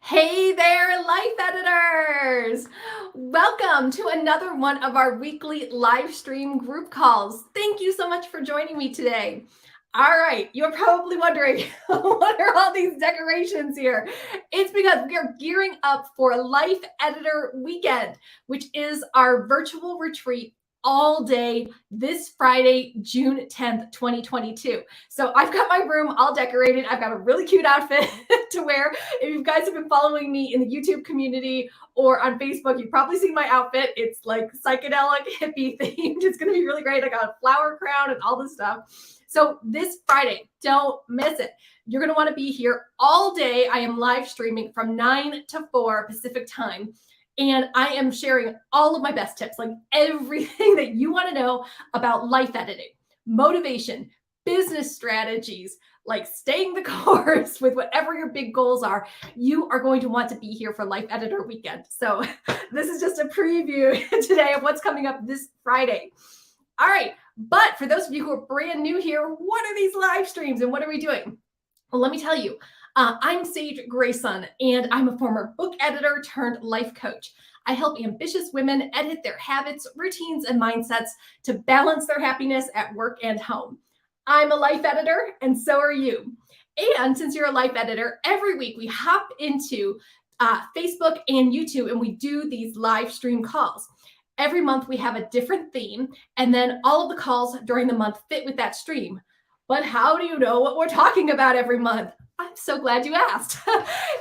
Hey there, life editors! Welcome to another one of our weekly live stream group calls. Thank you so much for joining me today. All right, you're probably wondering, what are all these decorations here? It's because we are gearing up for Life Editor Weekend, which is our virtual retreat all day this Friday, June 10th, 2022. So I've got my room all decorated. I've got a really cute outfit to wear. If you guys have been following me in the YouTube community or on Facebook, you've probably seen my outfit. It's like psychedelic hippie themed. It's going to be really great. I got a flower crown and all this stuff. So this Friday, don't miss it. You're going to want to be here all day. I am live streaming from 9 to 4 Pacific time. And I am sharing all of my best tips, like everything that you want to know about life editing, motivation, business strategies, like staying the course with whatever your big goals are. You are going to want to be here for Life Editor Weekend. So this is just a preview today of what's coming up this Friday. All right. But for those of you who are brand new here, what are these live streams and what are we doing? Well, let me tell you. I'm Sage Grayson, and I'm a former book editor turned life coach. I help ambitious women edit their habits, routines, and mindsets to balance their happiness at work and home. I'm a life editor, and so are you. And since you're a life editor, every week we hop into Facebook and YouTube, and we do these live stream calls. Every month we have a different theme, and then all of the calls during the month fit with that stream. But how do you know what we're talking about every month? I'm so glad you asked.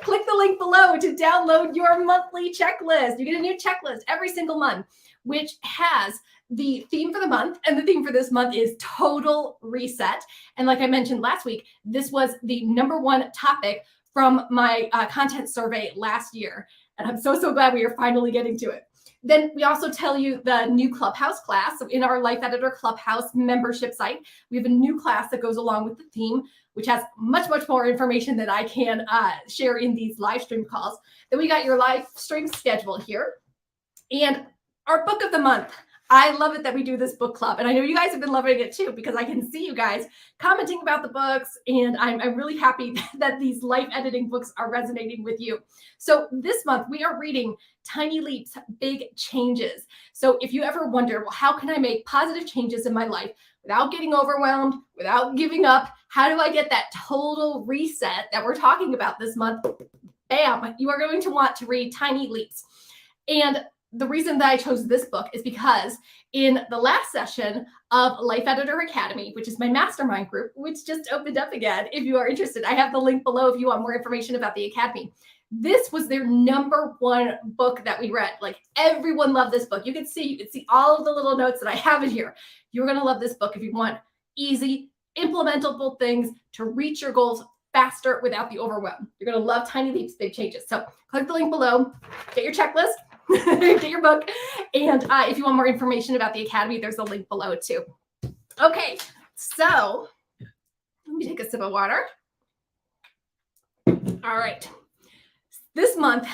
Click the link below to download your monthly checklist. You get a new checklist every single month, which has the theme for the month. And the theme for this month is total reset. And like I mentioned last week, this was the #1 topic from my content survey last year. And I'm so glad we are finally getting to it. Then we also tell you the new Clubhouse class. So in our Life Editor Clubhouse membership site, we have a new class that goes along with the theme, which has much more information that I can share in these live stream calls. Then we got your live stream schedule here. And our book of the month. I love it that we do this book club. And I know you guys have been loving it too, because I can see you guys commenting about the books. And I'm really happy that these life editing books are resonating with you. So this month we are reading Tiny Leaps, Big Changes. So if you ever wonder, well, how can I make positive changes in my life without getting overwhelmed, without giving up? How do I get that total reset that we're talking about this month? Bam, you are going to want to read Tiny Leaps. And the reason that I chose this book is because in the last session of Life Editor Academy, which is my mastermind group, which just opened up again, if you are interested, I have the link below if you want more information about the Academy. This was their #1 book that we read. Like everyone loved this book. You can see all of the little notes that I have in here. You're going to love this book if you want easy, implementable things to reach your goals faster without the overwhelm. You're going to love Tiny Leaps, Big Changes. So click the link below, get your checklist, get your book. And if you want more information about the Academy, there's a link below too. Okay, so let me take a sip of water. All right. This month,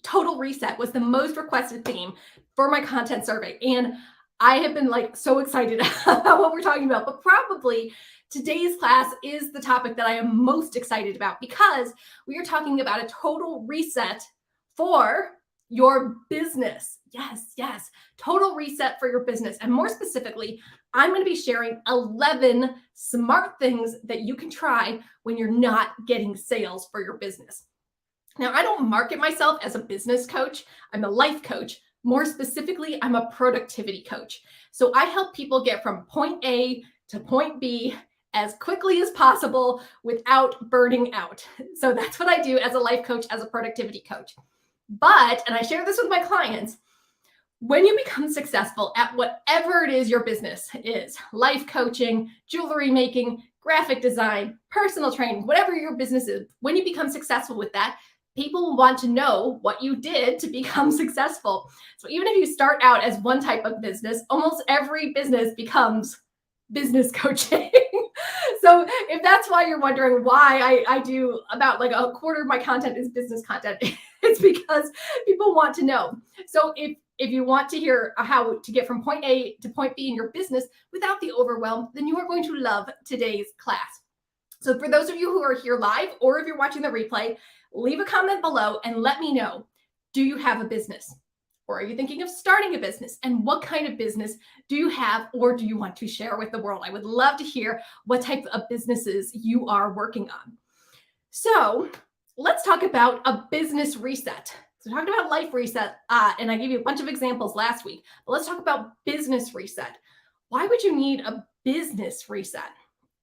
total reset was the most requested theme for my content survey. And I have been like so excited about what we're talking about, but probably today's class is the topic that I am most excited about because we are talking about a total reset for your business. Yes, total reset for your business. And more specifically, I'm going to be sharing 11 smart things that you can try when you're not getting sales for your business. Now, I don't market myself as a business coach. I'm a life coach. More specifically, I'm a productivity coach. So I help people get from point A to point B as quickly as possible without burning out. So that's what I do as a life coach, as a productivity coach. But, and I share this with my clients, when you become successful at whatever it is your business is, life coaching, jewelry making, graphic design, personal training, whatever your business is, when you become successful with that, people will want to know what you did to become successful. So even if you start out as one type of business, almost every business becomes business coaching. So if that's why you're wondering why I do about like a quarter of my content is business content, it's because people want to know. So if you want to hear how to get from point A to point B in your business without the overwhelm, then you are going to love today's class. So for those of you who are here live, or if you're watching the replay, leave a comment below and let me know, do you have a business? Or are you thinking of starting a business? And what kind of business do you have, or do you want to share with the world? I would love to hear what type of businesses you are working on. So let's talk about a business reset. So we talked about life reset, and I gave you a bunch of examples last week. But let's talk about business reset. Why would you need a business reset?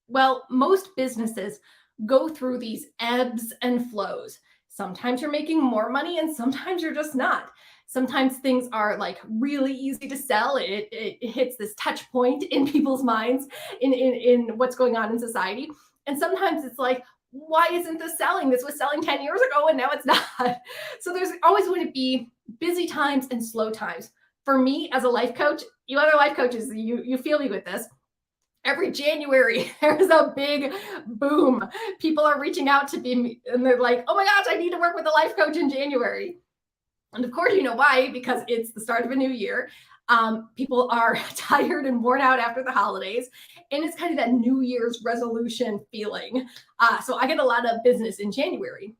Well, most businesses go through these ebbs and flows. Sometimes you're making more money and sometimes you're just not. Sometimes things are like really easy to sell. It hits this touch point in people's minds in what's going on in society. And sometimes it's like, why isn't this selling? This was selling 10 years ago and now it's not. So there's always going to be busy times and slow times. For me as a life coach, you other life coaches, you feel me with this. Every January, there's a big boom. People are reaching out to me and they're like, oh my gosh, I need to work with a life coach in January. And of course, you know why, because it's the start of a new year. People are tired and worn out after the holidays. And it's kind of that New Year's resolution feeling. So I get a lot of business in January.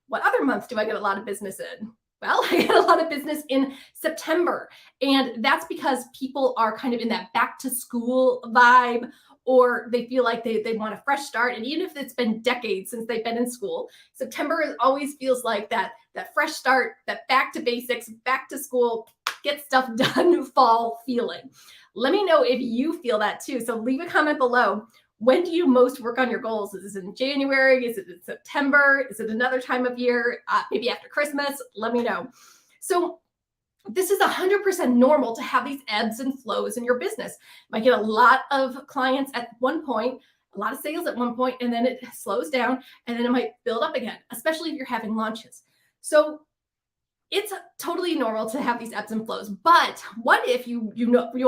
What other months do I get a lot of business in? Well, I get a lot of business in September. And that's because people are kind of in that back to school vibe, or they feel like they want a fresh start. And even if it's been decades since they've been in school, September always feels like that fresh start, that back to basics, back to school, get stuff done fall feeling. Let me know if you feel that too. So leave a comment below. When do you most work on your goals? Is it in January? Is it in September? Is it another time of year? Maybe after Christmas? Let me know. So this is 100% normal to have these ebbs and flows in your business. You might get a lot of clients at one point, a lot of sales at one point, and then it slows down, and then it might build up again, especially if you're having launches. So it's totally normal to have these ebbs and flows. But what if you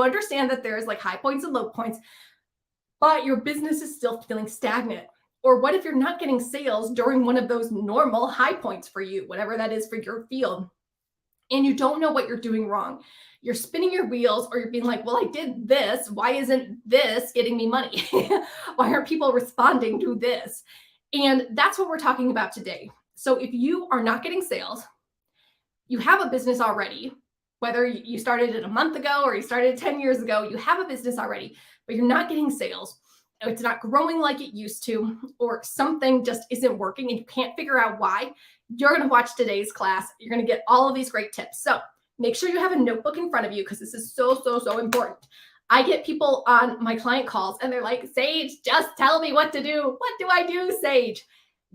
understand that there's like high points and low points, but your business is still feeling stagnant? Or what if you're not getting sales during one of those normal high points for you, whatever that is for your field, and you don't know what you're doing wrong? You're spinning your wheels, or you're being like, well, I did this. Why isn't this getting me money? Why aren't people responding to this? And that's what we're talking about today. So if you are not getting sales, you have a business already, whether you started it a month ago or you started 10 years ago, you have a business already, but you're not getting sales. It's not growing like it used to, or something just isn't working and you can't figure out why. You're going to watch today's class. You're going to get all of these great tips. So make sure you have a notebook in front of you, because this is so important. I get people on my client calls and they're like, Sage, just tell me what to do. What do I do, Sage?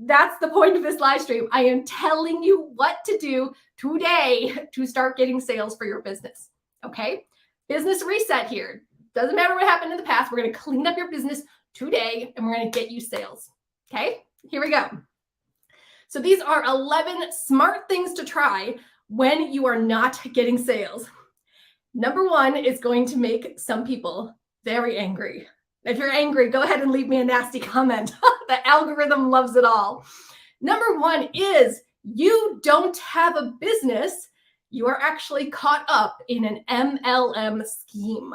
That's the point of this live stream. I am telling you what to do today to start getting sales for your business. Okay? Business reset here. Doesn't matter what happened in the past. We're going to clean up your business today and we're going to get you sales. Okay? Here we go. So these are 11 smart things to try when you are not getting sales. Number one is going to make some people very angry. If you're angry, go ahead and leave me a nasty comment. The algorithm loves it all. Number one is you don't have a business. You are actually caught up in an MLM scheme.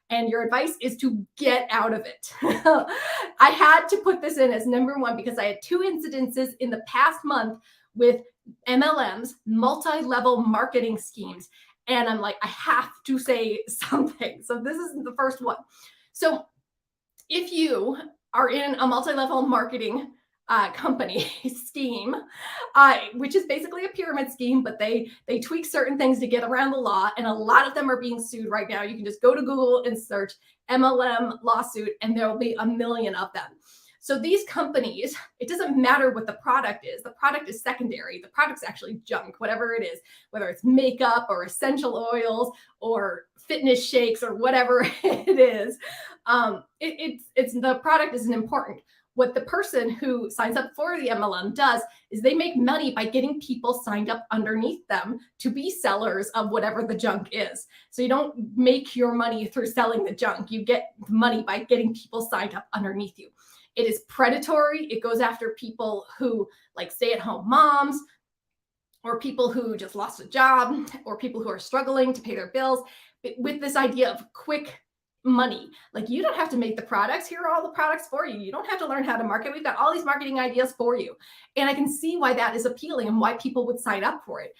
And your advice is to get out of it. I had to put this in as number one because I had 2 incidences in the past month with MLMs, multi-level marketing schemes. And I'm like, I have to say something. So this is the first one. So if you are in a multi-level marketing company scheme, which is basically a pyramid scheme, but they tweak certain things to get around the law, and a lot of them are being sued right now. You can just go to Google and search MLM lawsuit, and there will be a million of them. So these companies, it doesn't matter what the product is. The product is secondary. The product's actually junk, whatever it is, whether it's makeup or essential oils or fitness shakes or whatever it is. It's the product isn't important. What the person who signs up for the MLM does is they make money by getting people signed up underneath them to be sellers of whatever the junk is. So you don't make your money through selling the junk. You get money by getting people signed up underneath you. It is predatory. It goes after people who like stay-at-home moms, or people who just lost a job, or people who are struggling to pay their bills, with this idea of quick money. Like, you don't have to make the products. Here are all the products for you. You don't have to learn how to market. We've got all these marketing ideas for you. And I can see why that is appealing and why people would sign up for it.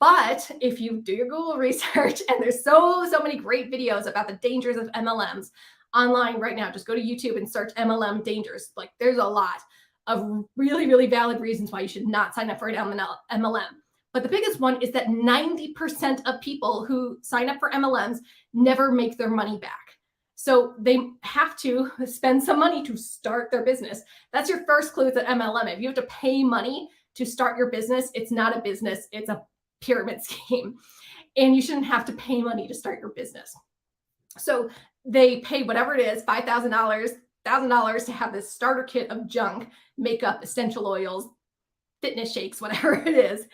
But if you do your Google research, and there's so many great videos about the dangers of MLMs online right now, just go to YouTube and search MLM dangers. Like, there's a lot of really valid reasons why you should not sign up for an MLM. But the biggest one is that 90% of people who sign up for MLMs never make their money back. So they have to spend some money to start their business. That's your first clue to MLM. If you have to pay money to start your business, it's not a business, it's a pyramid scheme. And you shouldn't have to pay money to start your business. So they pay whatever it is, $5,000, $1,000 to have this starter kit of junk, makeup, essential oils, fitness shakes, whatever it is.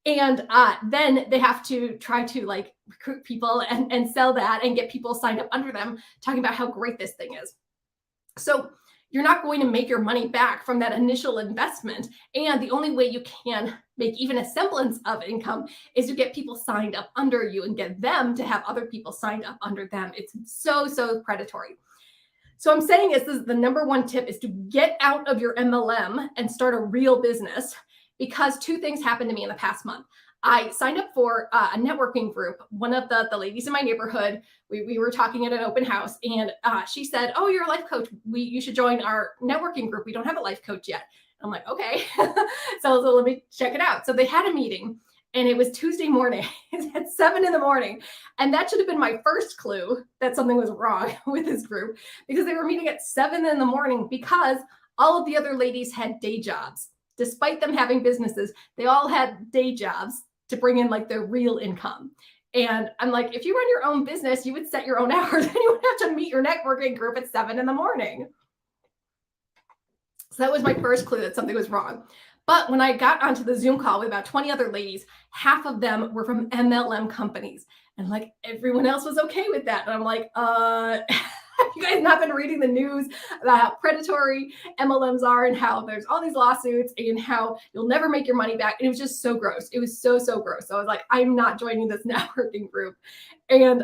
And then they have to try to like recruit people and sell that and get people signed up under them, talking about how great this thing is. So you're not going to make your money back from that initial investment. And the only way you can make even a semblance of income is to get people signed up under you and get them to have other people signed up under them. It's so predatory. So I'm saying is this, the number one tip is to get out of your MLM and start a real business, because two things happened to me in the past month. I signed up for a networking group. One of the ladies in my neighborhood, we were talking at an open house, and she said, "Oh, you're a life coach. You should join our networking group. We don't have a life coach yet." I'm like, okay. so let me check it out. So they had a meeting, and it was Tuesday morning at 7 a.m. And that should have been my first clue that something was wrong with this group, because they were meeting at 7 a.m. because all of the other ladies had day jobs. Despite them having businesses, they all had day jobs to bring in like their real income. And I'm like, if you run your own business, you would set your own hours and you would have to meet your networking group at 7 a.m. So that was my first clue that something was wrong. But when I got onto the Zoom call with about 20 other ladies, half of them were from MLM companies. And like everyone else was okay with that. And I'm like, have you guys not been reading the news about how predatory MLMs are and how there's all these lawsuits and how you'll never make your money back? And it was just so gross. It was so gross. So I was like, I'm not joining this networking group. And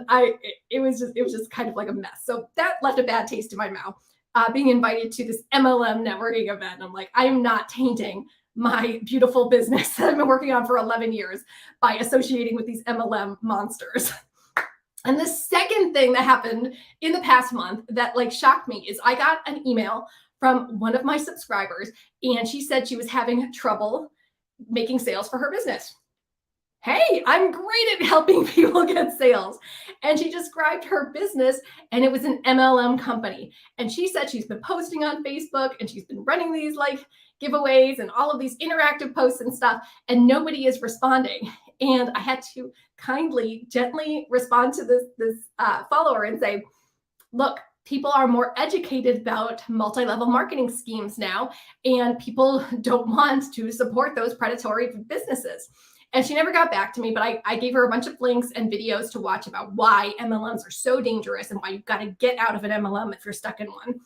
it was just kind of like a mess. So that left a bad taste in my mouth, being invited to this MLM networking event. I'm like, I am not tainting my beautiful business that I've been working on for 11 years by associating with these MLM monsters. And the second thing that happened in the past month that like shocked me is I got an email from one of my subscribers, and she said she was having trouble making sales for her business. Hey, I'm great at helping people get sales. And she described her business, and it was an MLM company. And she said she's been posting on Facebook, and she's been running these like giveaways and all of these interactive posts and stuff, and nobody is responding. And I had to kindly, gently respond to this follower and say, look, people are more educated about multi-level marketing schemes now, and people don't want to support those predatory businesses. And she never got back to me, but I gave her a bunch of links and videos to watch about why MLMs are so dangerous and why you've got to get out of an MLM if you're stuck in one.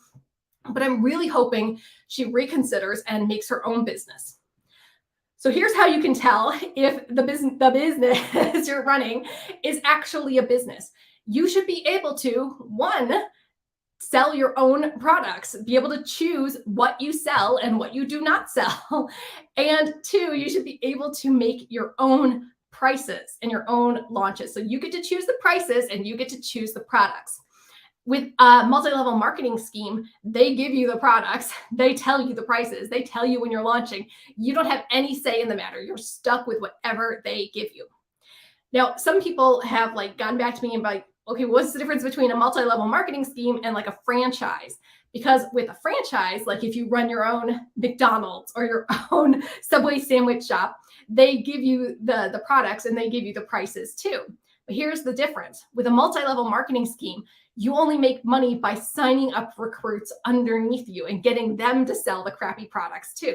But I'm really hoping she reconsiders and makes her own business. So here's how you can tell if the business you're running is actually a business. You should be able to, one, sell your own products, be able to choose what you sell and what you do not sell. And two, you should be able to make your own prices and your own launches. So you get to choose the prices and you get to choose the products. With a multi-level marketing scheme, they give you the products, they tell you the prices, they tell you when you're launching. You don't have any say in the matter. You're stuck with whatever they give you. Now, some people have like gotten back to me and like, okay, what's the difference between a multi-level marketing scheme and like a franchise? Because with a franchise, like if you run your own McDonald's or your own Subway sandwich shop, they give you the products and they give you the prices too. But here's the difference. With a multi-level marketing scheme, you only make money by signing up recruits underneath you and getting them to sell the crappy products too.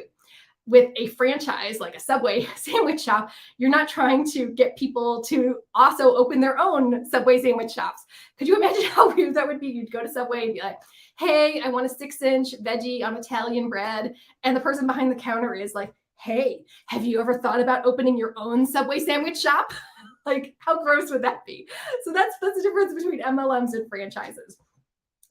With a franchise, like a Subway sandwich shop, you're not trying to get people to also open their own Subway sandwich shops. Could you imagine how weird that would be? You'd go to Subway and be like, hey, I want a 6-inch veggie on Italian bread. And the person behind the counter is like, hey, have you ever thought about opening your own Subway sandwich shop? Like, how gross would that be? So that's the difference between MLMs and franchises.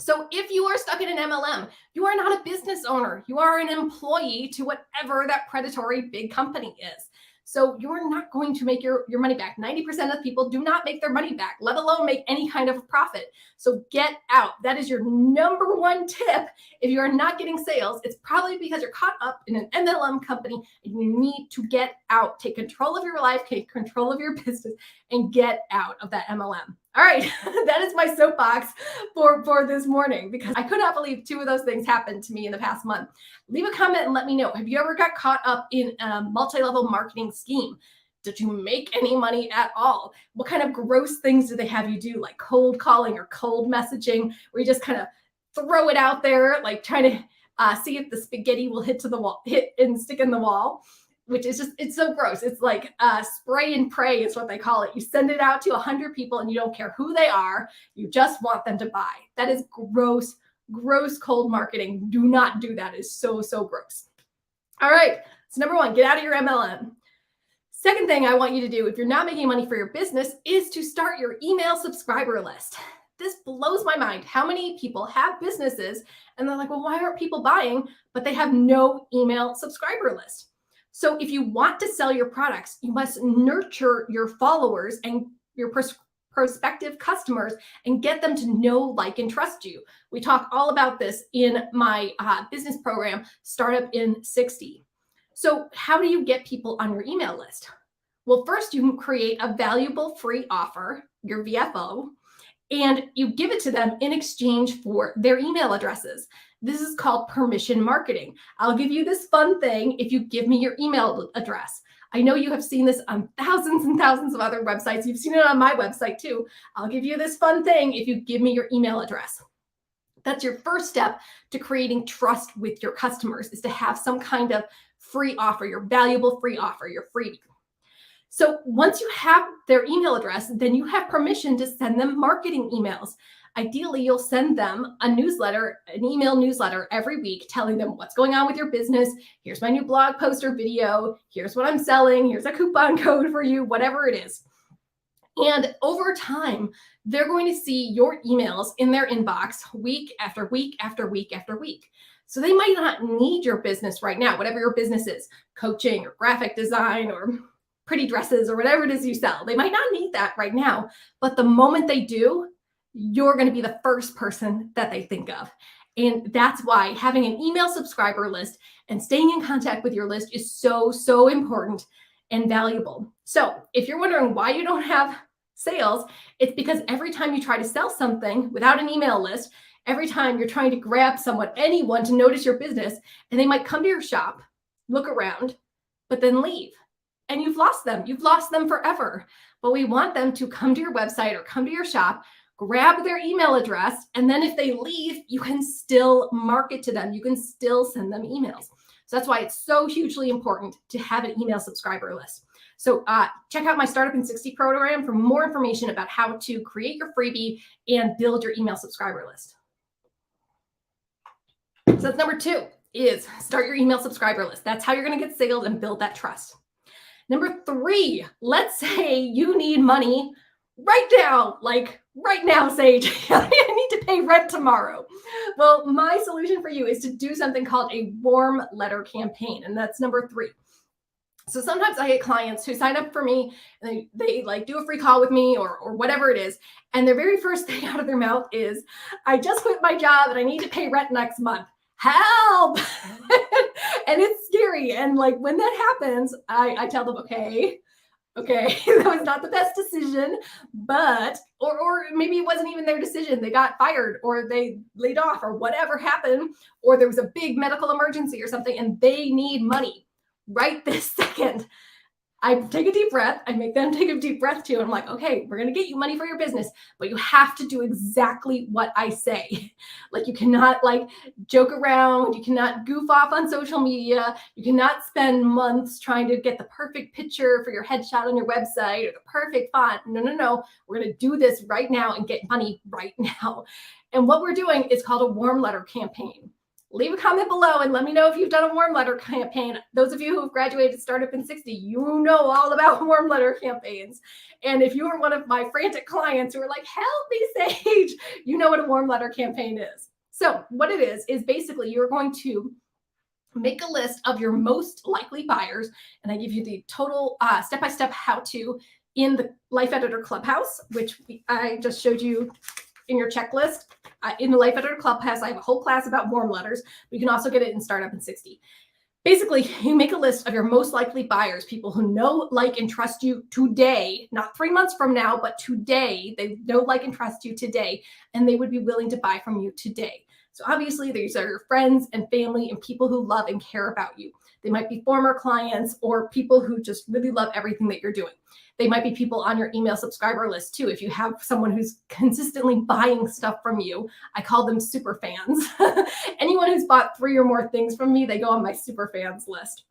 So if you are stuck in an MLM, you are not a business owner. You are an employee to whatever that predatory big company is. So you're not going to make your money back. 90% of people do not make their money back, let alone make any kind of profit. So get out. That is your number one tip. If you are not getting sales, it's probably because you're caught up in an MLM company and you need to get out. Take control of your life, take control of your business, and get out of that MLM. All right, that is my soapbox for this morning, because I could not believe two of those things happened to me in the past month. Leave a comment and let me know. Have you ever got caught up in a multi-level marketing scheme? Did you make any money at all? What kind of gross things do they have you do, like cold calling or cold messaging, where you just kind of throw it out there, like trying to see if the spaghetti will hit and stick in the wall? Which is it's so gross. It's like spray and pray is what they call it. You send it out to 100 people and you don't care who they are. You just want them to buy. That is gross, gross cold marketing. Do not do that. It's so, so gross. All right. So number one, get out of your MLM. Second thing I want you to do if you're not making money for your business is to start your email subscriber list. This blows my mind. How many people have businesses and they're like, well, why aren't people buying? But they have no email subscriber list. So if you want to sell your products, you must nurture your followers and your prospective customers and get them to know, like, and trust you. We talk all about this in my business program, Startup in 60. So how do you get people on your email list? Well, first you create a valuable free offer, your VFO, and you give it to them in exchange for their email addresses. This is called permission marketing. I'll give you this fun thing if you give me your email address. I know you have seen this on thousands and thousands of other websites. You've seen it on my website too. I'll give you this fun thing if you give me your email address. That's your first step to creating trust with your customers, is to have some kind of free offer, your valuable free offer, your freebie. So once you have their email address, then you have permission to send them marketing emails. Ideally, you'll send them a newsletter, an email newsletter every week, telling them what's going on with your business. Here's my new blog post or video. Here's what I'm selling. Here's a coupon code for you, whatever it is. And over time, they're going to see your emails in their inbox week after week after week after week. So they might not need your business right now, whatever your business is, coaching or graphic design or pretty dresses or whatever it is you sell. They might not need that right now, but the moment they do, you're going to be the first person that they think of. And that's why having an email subscriber list and staying in contact with your list is so, so important and valuable. So if you're wondering why you don't have sales, it's because every time you try to sell something without an email list, every time you're trying to grab anyone to notice your business, and they might come to your shop, look around, but then leave. And you've lost them. You've lost them forever. But we want them to come to your website or come to your shop, grab their email address, and then if they leave, you can still market to them. You can still send them emails. So that's why it's so hugely important to have an email subscriber list. So check out my Startup in 60 program for more information about how to create your freebie and build your email subscriber list. So that's number two, is start your email subscriber list. That's how you're going to get sales and build that trust. Number three, let's say you need money right now, like right now, Sage. I need to pay rent tomorrow. Well, my solution for you is to do something called a warm letter campaign, and that's number three. So sometimes I get clients who sign up for me and they like do a free call with me or whatever it is. And their very first thing out of their mouth is, I just quit my job and I need to pay rent next month. Help! And it's scary. And like when that happens, I tell them, okay, that was not the best decision, but, or maybe it wasn't even their decision. They got fired or they laid off or whatever happened, or there was a big medical emergency or something and they need money right this second. I take a deep breath. I make them take a deep breath too. And I'm like, okay, we're going to get you money for your business, but you have to do exactly what I say. Like you cannot like joke around. You cannot goof off on social media. You cannot spend months trying to get the perfect picture for your headshot on your website or the perfect font. No. We're going to do this right now and get money right now. And what we're doing is called a warm letter campaign. Leave a comment below and let me know if you've done a warm letter campaign. Those of you who have graduated Startup in 60, you know all about warm letter campaigns. And if you are one of my frantic clients who are like, help me, Sage, you know what a warm letter campaign is. So what it is basically you're going to make a list of your most likely buyers. And I give you the total step-by-step how-to in the Life Editor Clubhouse, which I just showed you in your checklist. In the Life Editor Clubhouse, I have a whole class about warm letters. You can also get it in Startup in 60. Basically, you make a list of your most likely buyers, people who know, like, and trust you today, not 3 months from now, but today. They know, like, and trust you today, and they would be willing to buy from you today. So obviously, these are your friends and family and people who love and care about you. They might be former clients or people who just really love everything that you're doing. They might be people on your email subscriber list too. If you have someone who's consistently buying stuff from you, I call them super fans. Anyone who's bought 3 or more things from me, they go on my super fans list.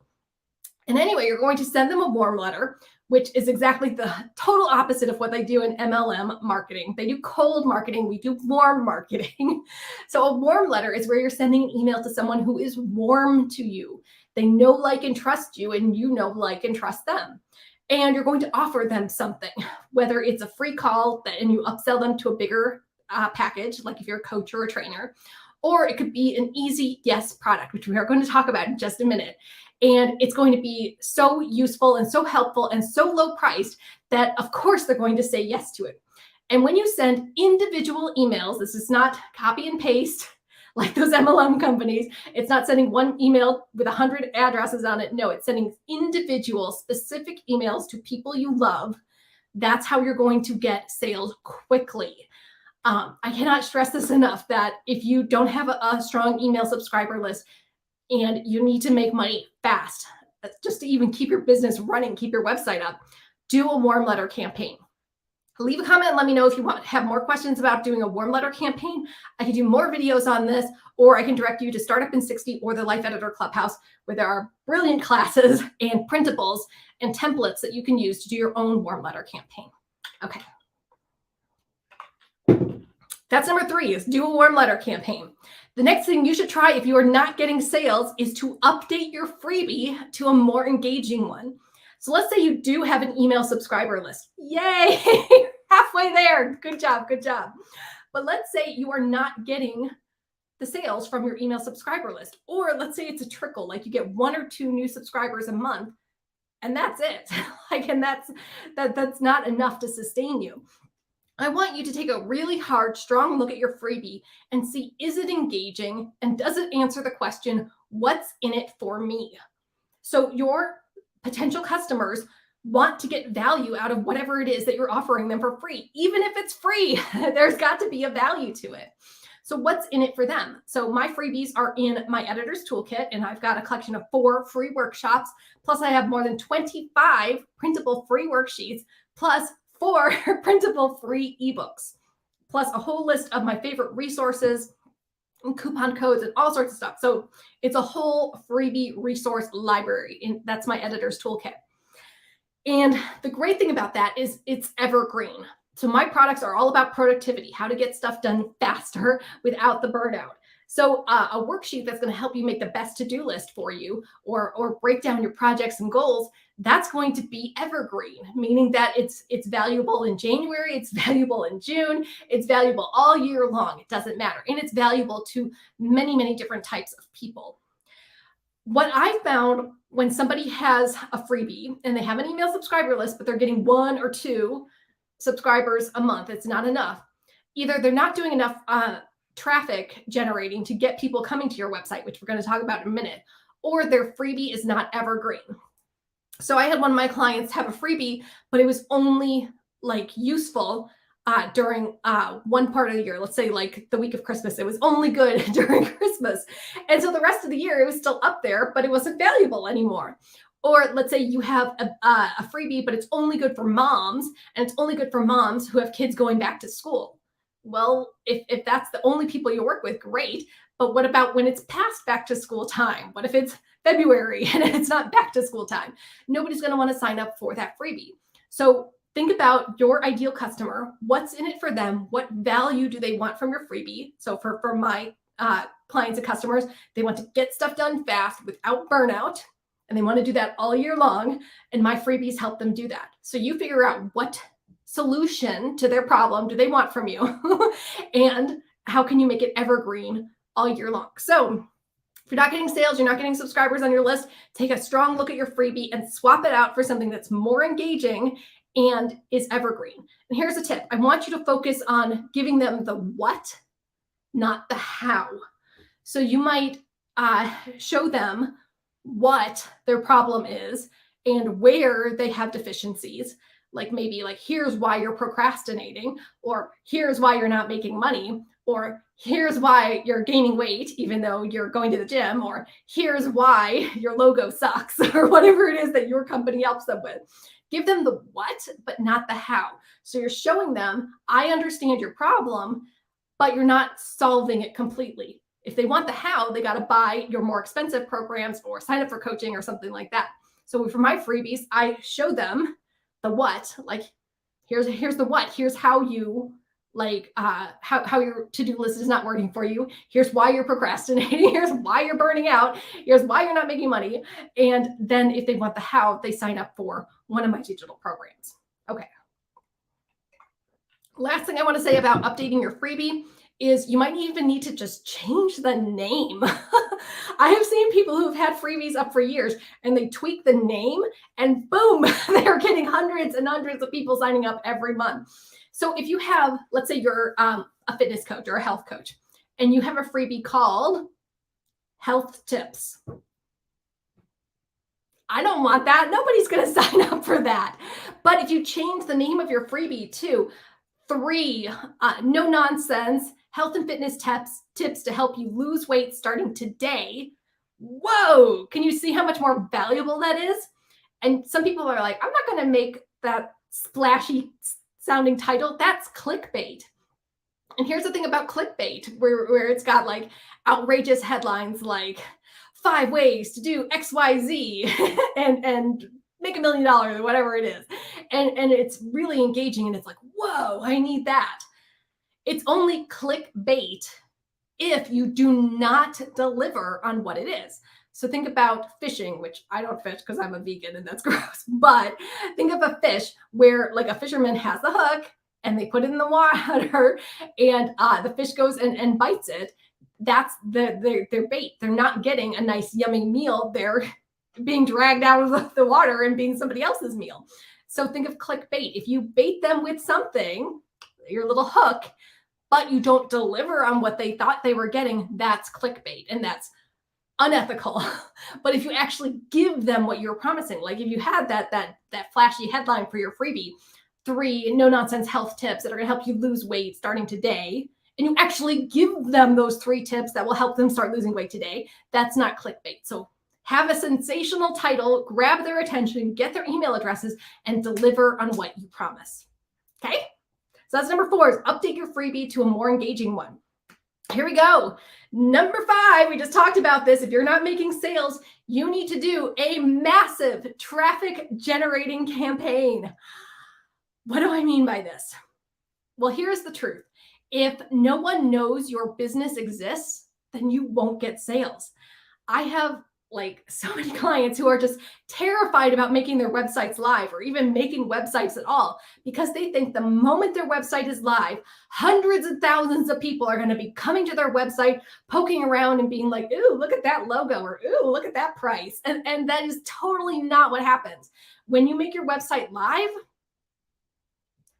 And anyway, you're going to send them a warm letter, which is exactly the total opposite of what they do in MLM marketing. They do cold marketing. We do warm marketing. So a warm letter is where you're sending an email to someone who is warm to you. They know, like, and trust you, and you know, like, and trust them. And you're going to offer them something, whether it's a free call and you upsell them to a bigger package, like if you're a coach or a trainer, or it could be an easy yes product, which we are going to talk about in just a minute. And it's going to be so useful and so helpful and so low priced that, of course, they're going to say yes to it. And when you send individual emails, this is not copy and paste like those MLM companies. It's not sending one email with 100 addresses on it. No, it's sending individual specific emails to people you love. That's how you're going to get sales quickly. I cannot stress this enough that if you don't have a strong email subscriber list and you need to make money fast, just to even keep your business running, keep your website up, do a warm letter campaign. Leave a comment and let me know if you have more questions about doing a warm letter campaign. I can do more videos on this, or I can direct you to Startup in 60 or the Life Editor Clubhouse, where there are brilliant classes and printables and templates that you can use to do your own warm letter campaign. Okay. That's number 3, is do a warm letter campaign. The next thing you should try if you are not getting sales is to update your freebie to a more engaging one. So let's say you do have an email subscriber list. Yay, halfway there. Good job, good job. But let's say you are not getting the sales from your email subscriber list. Or let's say it's a trickle, like you get 1 or 2 new subscribers a month, and that's it. And that's not enough to sustain you. I want you to take a really hard, strong look at your freebie and see, is it engaging and does it answer the question, what's in it for me? So your potential customers want to get value out of whatever it is that you're offering them for free. Even if it's free, there's got to be a value to it. So what's in it for them? So my freebies are in my editor's toolkit, and I've got a collection of 4 free workshops. Plus I have more than 25 printable free worksheets, plus 4 printable free ebooks, plus a whole list of my favorite resources and coupon codes and all sorts of stuff. So it's a whole freebie resource library, and that's my editor's toolkit. And the great thing about that is it's evergreen. So my products are all about productivity, how to get stuff done faster without the burnout. So a worksheet that's going to help you make the best to-do list for you, or break down your projects and goals, that's going to be evergreen, meaning that it's valuable in January, it's valuable in June, it's valuable all year long. It doesn't matter. And it's valuable to many, many different types of people. What I found when somebody has a freebie and they have an email subscriber list, but they're getting 1 or 2 subscribers a month, it's not enough. Either they're not doing enough traffic generating to get people coming to your website, which we're going to talk about in a minute, or their freebie is not evergreen. So I had one of my clients have a freebie, but it was only like useful during one part of the year. Let's say like the week of Christmas, it was only good during Christmas. And so the rest of the year, it was still up there, but it wasn't valuable anymore. Or let's say you have a freebie, but it's only good for moms, and it's only good for moms who have kids going back to school. Well, if that's the only people you work with, great. But what about when it's past back to school time? What if it's February and it's not back to school time? Nobody's going to want to sign up for that freebie. So think about your ideal customer. What's in it for them? What value do they want from your freebie? So for my clients and customers. They want to get stuff done fast without burnout, and they want to do that all year long. And my freebies help them do that. So you figure out what solution to their problem do they want from you, and how can you make it evergreen all year long. So if you're not getting sales, you're not getting subscribers on your list, take a strong look at your freebie and swap it out for something that's more engaging and is evergreen. And here's a tip. I want you to focus on giving them the what, not the how. So you might show them what their problem is and where they have deficiencies. Like maybe like, here's why you're procrastinating, or here's why you're not making money, or here's why you're gaining weight, even though you're going to the gym, or here's why your logo sucks, or whatever it is that your company helps them with. Give them the what, but not the how. So you're showing them, I understand your problem, but you're not solving it completely. If they want the how, they got to buy your more expensive programs or sign up for coaching or something like that. So for my freebies, I show them the what, like here's the what, here's how you like how your to-do list is not working for you, here's why you're procrastinating, here's why you're burning out, here's why you're not making money. And then if they want the how, they sign up for one of my digital programs. Okay. Last thing I want to say about updating your freebie is you might even need to just change the name. I have seen people who have had freebies up for years and they tweak the name and boom, they're getting hundreds and hundreds of people signing up every month. So if you have, let's say you're a fitness coach or a health coach, and you have a freebie called Health Tips. I don't want that. Nobody's going to sign up for that. But if you change the name of your freebie to 3 no nonsense health and fitness tips to help you lose weight starting today. Whoa, can you see how much more valuable that is? And some people are like, I'm not going to make that splashy sounding title. That's clickbait. And here's the thing about clickbait, where it's got like outrageous headlines like 5 ways to do XYZ and make $1 million or whatever it is. And it's really engaging and it's like, whoa, I need that. It's only clickbait if you do not deliver on what it is. So think about fishing, which I don't fish because I'm a vegan and that's gross. But think of a fish where like a fisherman has the hook and they put it in the water and the fish goes and bites it. That's their bait. They're not getting a nice yummy meal. They're being dragged out of the water and being somebody else's meal. So think of clickbait. If you bait them with something, your little hook, but you don't deliver on what they thought they were getting, that's clickbait and that's unethical. But if you actually give them what you're promising, like if you had that flashy headline for your freebie, 3 no nonsense health tips that are going to help you lose weight starting today, and you actually give them those 3 tips that will help them start losing weight today, that's not clickbait. So have a sensational title, grab their attention, get their email addresses, and deliver on what you promise. Okay? So that's number 4, is update your freebie to a more engaging one. Here we go. Number 5, we just talked about this. If you're not making sales, you need to do a massive traffic generating campaign. What do I mean by this? Well, here's the truth. If no one knows your business exists, then you won't get sales. I have like so many clients who are just terrified about making their websites live or even making websites at all because they think the moment their website is live, hundreds of thousands of people are going to be coming to their website, poking around and being like, ooh, look at that logo, or ooh, look at that price. And that is totally not what happens. When you make your website live,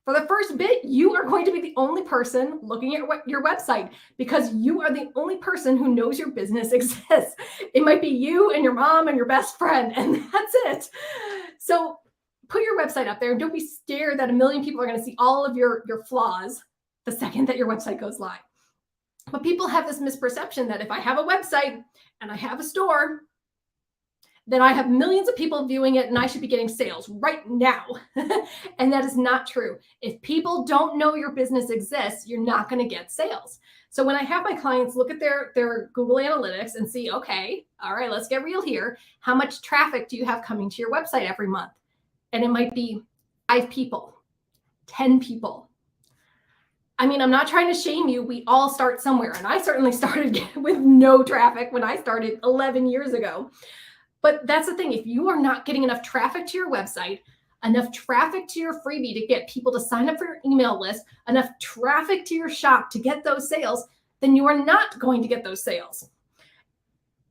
for the first bit, you are going to be the only person looking at your website because you are the only person who knows your business exists. It might be you and your mom and your best friend, and that's it. So put your website up there and don't be scared that 1 million people are going to see all of your flaws the second that your website goes live. But people have this misperception that if I have a website and I have a store, then I have millions of people viewing it and I should be getting sales right now. And that is not true. If people don't know your business exists, you're not going to get sales. So when I have my clients look at their Google Analytics and see, okay, all right, let's get real here. How much traffic do you have coming to your website every month? And it might be 5 people, 10 people. I mean, I'm not trying to shame you. We all start somewhere. And I certainly started with no traffic when I started 11 years ago. But that's the thing. If you are not getting enough traffic to your website, enough traffic to your freebie to get people to sign up for your email list, enough traffic to your shop to get those sales, then you are not going to get those sales.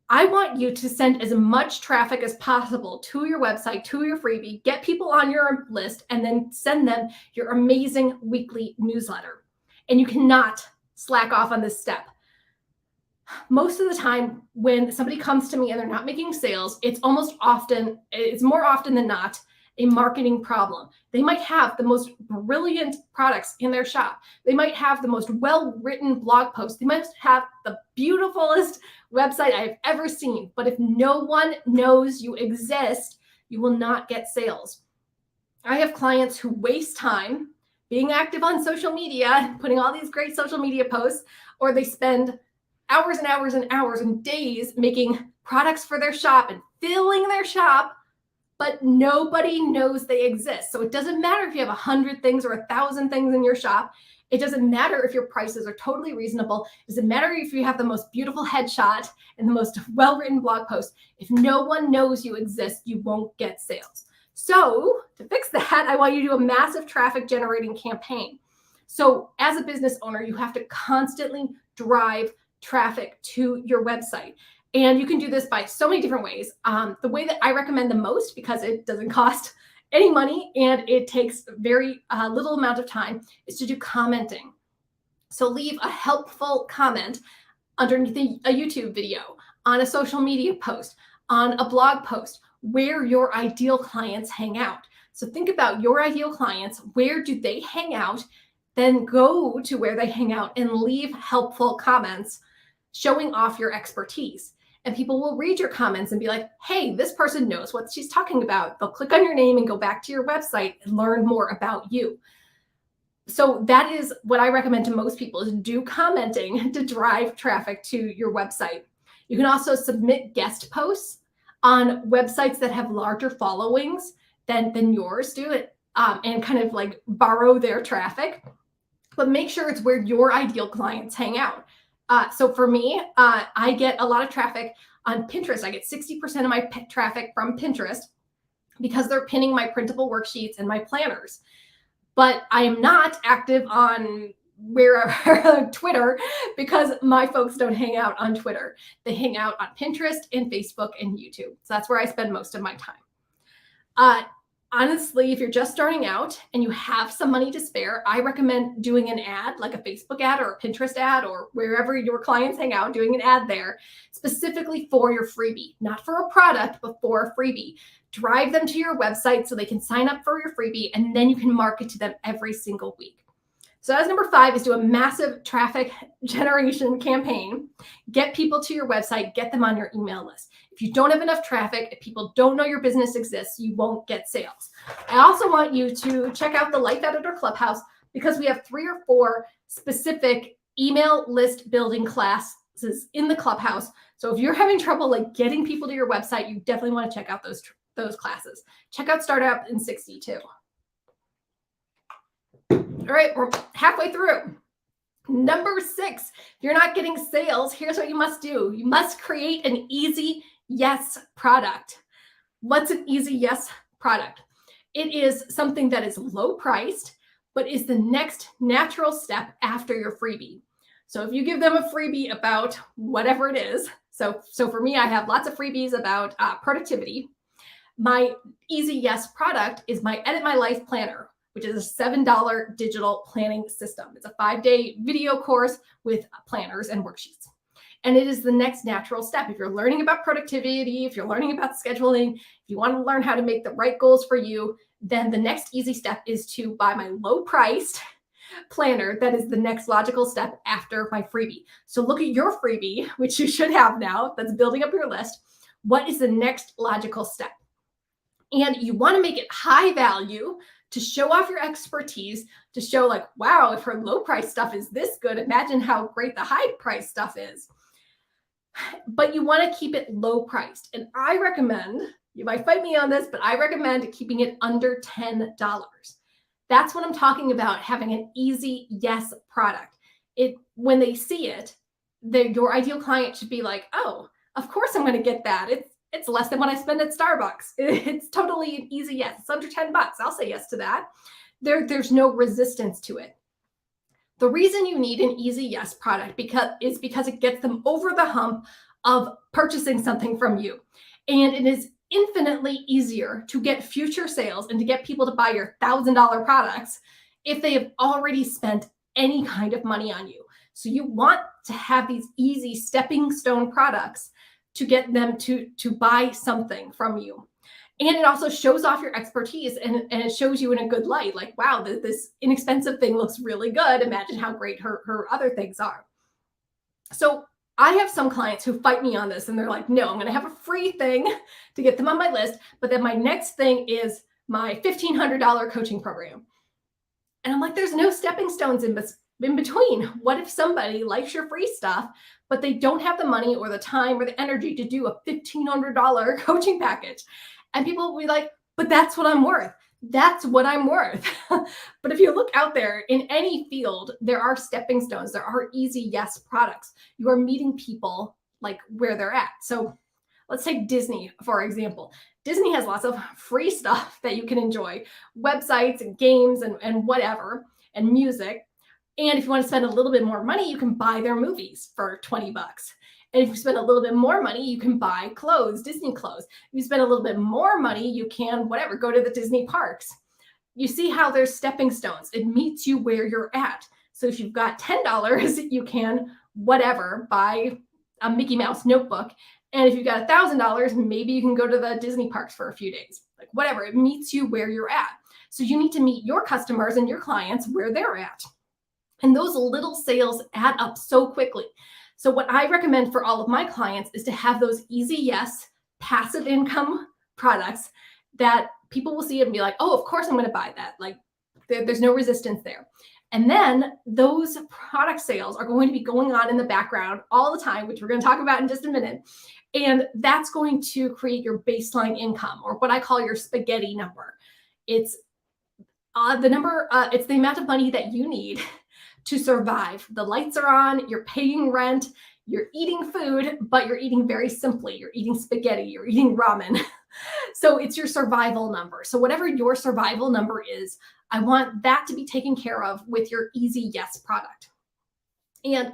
I want you to send as much traffic as possible to your website, to your freebie, get people on your list, and then send them your amazing weekly newsletter. And you cannot slack off on this step. Most of the time when somebody comes to me and they're not making sales, it's more often than not, a marketing problem. They might have the most brilliant products in their shop. They might have the most well-written blog posts. They might have the beautifulest website I've ever seen. But if no one knows you exist, you will not get sales. I have clients who waste time being active on social media, putting all these great social media posts, or they spend hours and hours and hours and days making products for their shop and filling their shop, but nobody knows they exist. So it doesn't matter if you have 100 things or 1,000 things in your shop. It doesn't matter if your prices are totally reasonable. It doesn't matter if you have the most beautiful headshot and the most well-written blog post. If no one knows you exist, you won't get sales. So to fix that, I want you to do a massive traffic generating campaign. So as a business owner, you have to constantly drive traffic to your website. And you can do this by so many different ways. The way that I recommend the most, because it doesn't cost any money and it takes very little amount of time, is to do commenting. So leave a helpful comment underneath a YouTube video, on a social media post, on a blog post, where your ideal clients hang out. So think about your ideal clients. Where do they hang out? Then go to where they hang out and leave helpful comments showing off your expertise. And people will read your comments and be like, hey, this person knows what she's talking about. They'll click on your name and go back to your website and learn more about you. So that is what I recommend to most people, is do commenting to drive traffic to your website. You can also submit guest posts on websites that have larger followings than yours do it, and kind of like borrow their traffic, but make sure it's where your ideal clients hang out. So for me, I get a lot of traffic on Pinterest. I get 60% of my traffic from Pinterest because they're pinning my printable worksheets and my planners. But I am not active on Twitter, because my folks don't hang out on Twitter. They hang out on Pinterest and Facebook and YouTube. So that's where I spend most of my time. Honestly, if you're just starting out and you have some money to spare, I recommend doing an ad, like a Facebook ad or a Pinterest ad, or wherever your clients hang out, doing an ad there specifically for your freebie, not for a product, but for a freebie. Drive them to your website so they can sign up for your freebie, and then you can market to them every single week. So as number 5 is do a massive traffic generation campaign. Get people to your website, get them on your email list. If you don't have enough traffic, if people don't know your business exists, you won't get sales. I also want you to check out the Life Editor Clubhouse, because we have 3 or 4 specific email list building classes in the Clubhouse. So if you're having trouble like getting people to your website, you definitely want to check out those classes. Check out Startup in 60 too. All right, we're halfway through. Number 6, if you're not getting sales, here's what you must do. You must create an easy yes product. What's an easy yes product? It is something that is low priced, but is the next natural step after your freebie. So if you give them a freebie about whatever it is, so for me, I have lots of freebies about productivity. My easy yes product is my Edit My Life Planner, which is a $7 digital planning system. It's a 5-day video course with planners and worksheets. And it is the next natural step. If you're learning about productivity, if you're learning about scheduling, if you want to learn how to make the right goals for you, then the next easy step is to buy my low-priced planner. That is the next logical step after my freebie. So look at your freebie, which you should have now, that's building up your list. What is the next logical step? And you want to make it high value to show off your expertise, to show like, wow, if her low price stuff is this good, imagine how great the high price stuff is. But you want to keep it low priced. And I recommend, you might fight me on this, but I recommend keeping it under $10. That's what I'm talking about, having an easy yes product. When they see it, your ideal client should be like, oh, of course I'm going to get that. It's less than what I spend at Starbucks. It's totally an easy yes. It's under $10. I'll say yes to that. There's no resistance to it. The reason you need an easy yes product is because it gets them over the hump of purchasing something from you. And it is infinitely easier to get future sales and to get people to buy your $1,000 products if they have already spent any kind of money on you. So you want to have these easy stepping stone products to get them to buy something from you. And it also shows off your expertise, and it shows you in a good light. Like, wow, this inexpensive thing looks really good. Imagine how great her other things are. So I have some clients who fight me on this, and they're like, no, I'm going to have a free thing to get them on my list. But then my next thing is my $1,500 coaching program. And I'm like, there's no stepping stones in between. What if somebody likes your free stuff, but they don't have the money or the time or the energy to do a $1,500 coaching package? And people will be like, but that's what I'm worth. That's what I'm worth. But if you look out there in any field, there are stepping stones. There are easy yes products. You are meeting people like where they're at. So let's take Disney, for example. Disney has lots of free stuff that you can enjoy, websites and games and whatever, and music. And if you want to spend a little bit more money, you can buy their movies for $20. And if you spend a little bit more money, you can buy clothes, Disney clothes. If you spend a little bit more money, you can, go to the Disney parks. You see how there's stepping stones. It meets you where you're at. So if you've got $10, you can, buy a Mickey Mouse notebook. And if you've got $1,000, maybe you can go to the Disney parks for a few days. It meets you where you're at. So you need to meet your customers and your clients where they're at. And those little sales add up so quickly. So what I recommend for all of my clients is to have those easy yes, passive income products that people will see and be like, oh, of course I'm going to buy that. There's no resistance there. And then those product sales are going to be going on in the background all the time, which we're going to talk about in just a minute. And that's going to create your baseline income, or what I call your spaghetti number. It's it's the amount of money that you need to survive. The lights are on, you're paying rent, you're eating food, but you're eating very simply. You're eating spaghetti, you're eating ramen. So it's your survival number. So whatever your survival number is, I want that to be taken care of with your easy yes product. And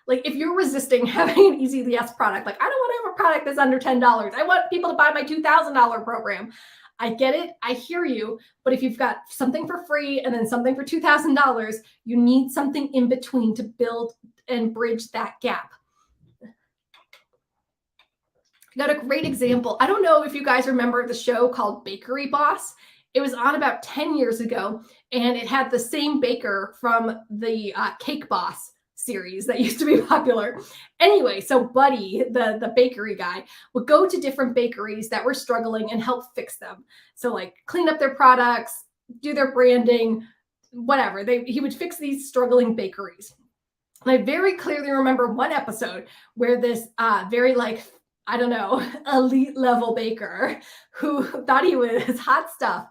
if you're resisting having an easy yes product, I don't want to have a product that's under $10. I want people to buy my $2,000 program. I get it. I hear you. But if you've got something for free and then something for $2,000, you need something in between to build and bridge that gap. Got a great example. I don't know if you guys remember the show called Bakery Boss. It was on about 10 years ago, and it had the same baker from the Cake Boss series that used to be popular. Anyway, so Buddy, the bakery guy, would go to different bakeries that were struggling and help fix them. So clean up their products, do their branding, whatever. He would fix these struggling bakeries. And I very clearly remember one episode where this very elite level baker who thought he was hot stuff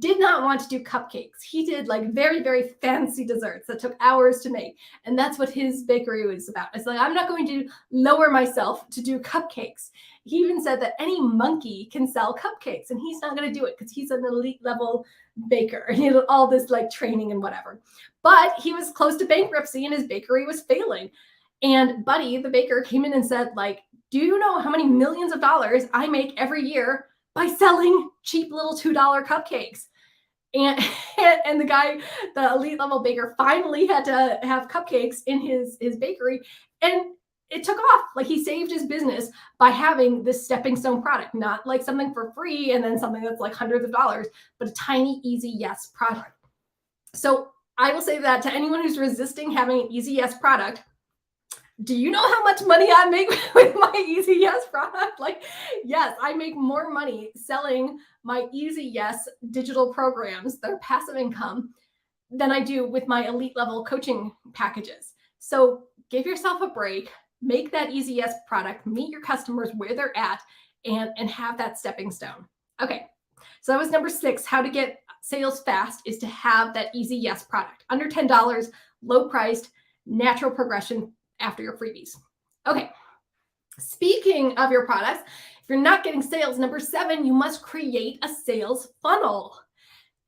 did not want to do cupcakes. He did very, very fancy desserts that took hours to make. And that's what his bakery was about. It's I'm not going to lower myself to do cupcakes. He even said that any monkey can sell cupcakes, and he's not going to do it because he's an elite level baker. He had all this training and whatever. But he was close to bankruptcy and his bakery was failing. And Buddy, the baker, came in and said, do you know how many millions of dollars I make every year by selling cheap little $2 cupcakes? And the guy, the elite level baker, finally had to have cupcakes in his bakery, and it took off. He saved his business by having this stepping stone product, not something for free and then something that's hundreds of dollars, but a tiny, easy yes product. So I will say that to anyone who's resisting having an easy yes product, do you know how much money I make with my Easy Yes product? Yes, I make more money selling my Easy Yes digital programs that are passive income than I do with my elite level coaching packages. So give yourself a break, make that Easy Yes product, meet your customers where they're at, and have that stepping stone. Okay, so that was number 6, how to get sales fast is to have that easy yes product. Under $10, low priced, natural progression after your freebies. Okay. Speaking of your products, if you're not getting sales, number 7, you must create a sales funnel.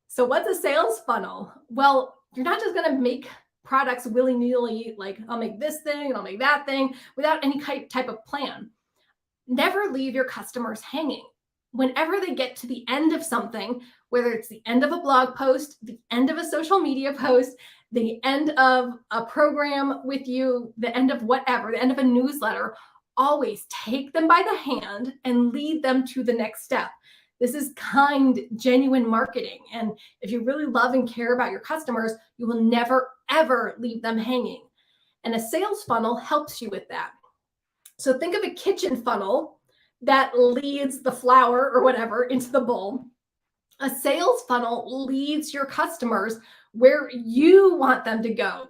So what's a sales funnel? Well, you're not just going to make products willy-nilly, like I'll make this thing and I'll make that thing without any type of plan. Never leave your customers hanging. Whenever they get to the end of something, whether it's the end of a blog post, the end of a social media post, the end of a program with you, the end of whatever, the end of a newsletter, always take them by the hand and lead them to the next step. This is kind, genuine marketing. And if you really love and care about your customers, you will never, ever leave them hanging. And a sales funnel helps you with that. So think of a kitchen funnel that leads the flour or whatever into the bowl. A sales funnel leads your customers where you want them to go.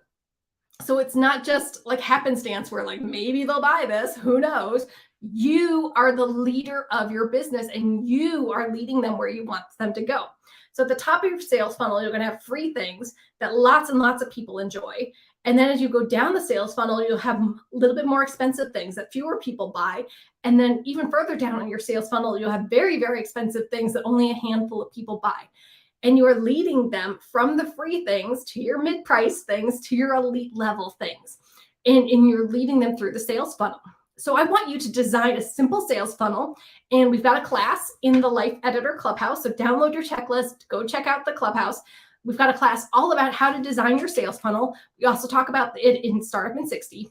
So it's not just like happenstance where like maybe they'll buy this, who knows? You are the leader of your business and you are leading them where you want them to go. So at the top of your sales funnel, you're going to have free things that lots and lots of people enjoy. And then as you go down the sales funnel, you'll have a little bit more expensive things that fewer people buy. And then even further down in your sales funnel, you'll have very, very expensive things that only a handful of people buy. And you are leading them from the free things to your mid-price things to your elite level things. And you're leading them through the sales funnel. So I want you to design a simple sales funnel. And we've got a class in the Life Editor Clubhouse. So download your checklist, go check out the Clubhouse. We've got a class all about how to design your sales funnel. We also talk about it in Startup in 60.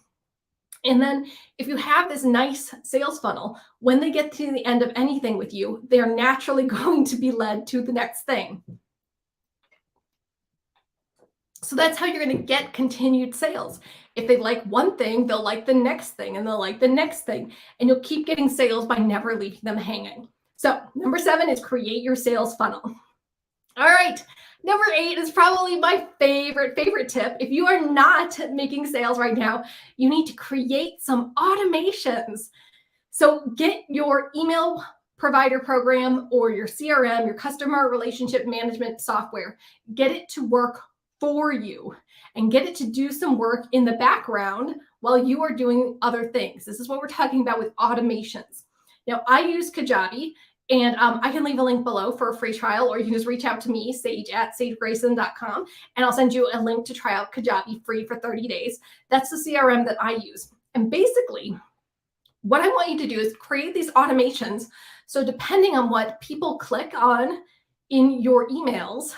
And then if you have this nice sales funnel, when they get to the end of anything with you, they're naturally going to be led to the next thing. So that's how you're going to get continued sales. If they like one thing, they'll like the next thing and they'll like the next thing. And you'll keep getting sales by never leaving them hanging. So number 7 is create your sales funnel. All right. Number 8 is probably my favorite tip. If you are not making sales right now, you need to create some automations. So get your email provider program or your CRM, your customer relationship management software, get it to work for you and get it to do some work in the background while you are doing other things. This is what we're talking about with automations. Now, I use Kajabi. And I can leave a link below for a free trial, or you can just reach out to me, sage@sagegrayson.com, and I'll send you a link to try out Kajabi free for 30 days. That's the CRM that I use. And basically, what I want you to do is create these automations. So depending on what people click on in your emails,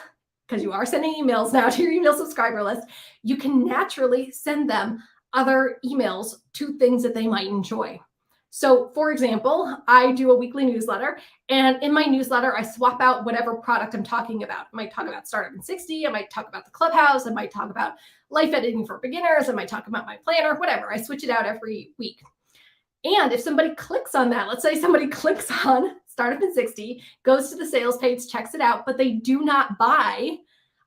because you are sending emails now to your email subscriber list, you can naturally send them other emails to things that they might enjoy. So for example, I do a weekly newsletter, and in my newsletter, I swap out whatever product I'm talking about. I might talk about Startup in 60. I might talk about the Clubhouse. I might talk about life editing for beginners. I might talk about my planner, whatever. I switch it out every week. And if somebody clicks on that, let's say somebody clicks on Startup in 60, goes to the sales page, checks it out, but they do not buy,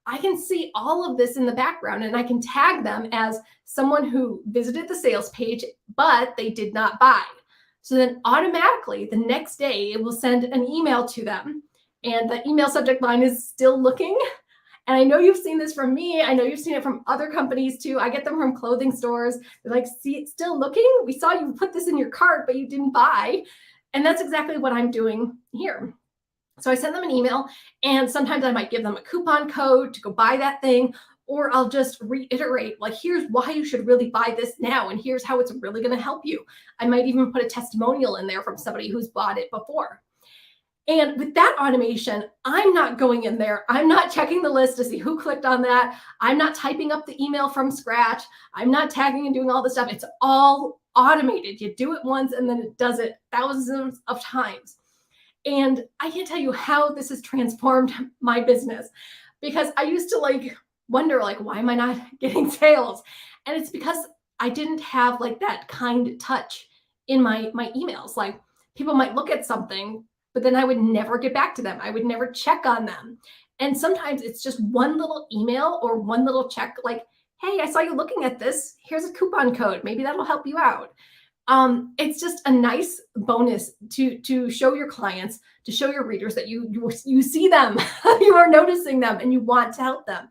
I can see all of this in the background and I can tag them as someone who visited the sales page, but they did not buy. So then automatically the next day it will send an email to them, and the email subject line is still looking. And I know you've seen this from me. I know you've seen it from other companies too. I get them from clothing stores. They're like, see, it's still looking. We saw you put this in your cart, but you didn't buy. And that's exactly what I'm doing here. So I send them an email, and sometimes I might give them a coupon code to go buy that thing, or I'll just reiterate, like, here's why you should really buy this now, and here's how it's really going to help you. I might even put a testimonial in there from somebody who's bought it before. And with that automation, I'm not going in there. I'm not checking the list to see who clicked on that. I'm not typing up the email from scratch. I'm not tagging and doing all this stuff. It's all automated. You do it once, and then it does it thousands of times. And I can't tell you how this has transformed my business, because I used to wonder, why am I not getting sales? And it's because I didn't have that kind touch in my emails. Like, people might look at something, but then I would never get back to them. I would never check on them. And sometimes it's just one little email or one little check, like, hey, I saw you looking at this. Here's a coupon code. Maybe that'll help you out. It's just a nice bonus to show your clients, to show your readers that you see them, you are noticing them, and you want to help them.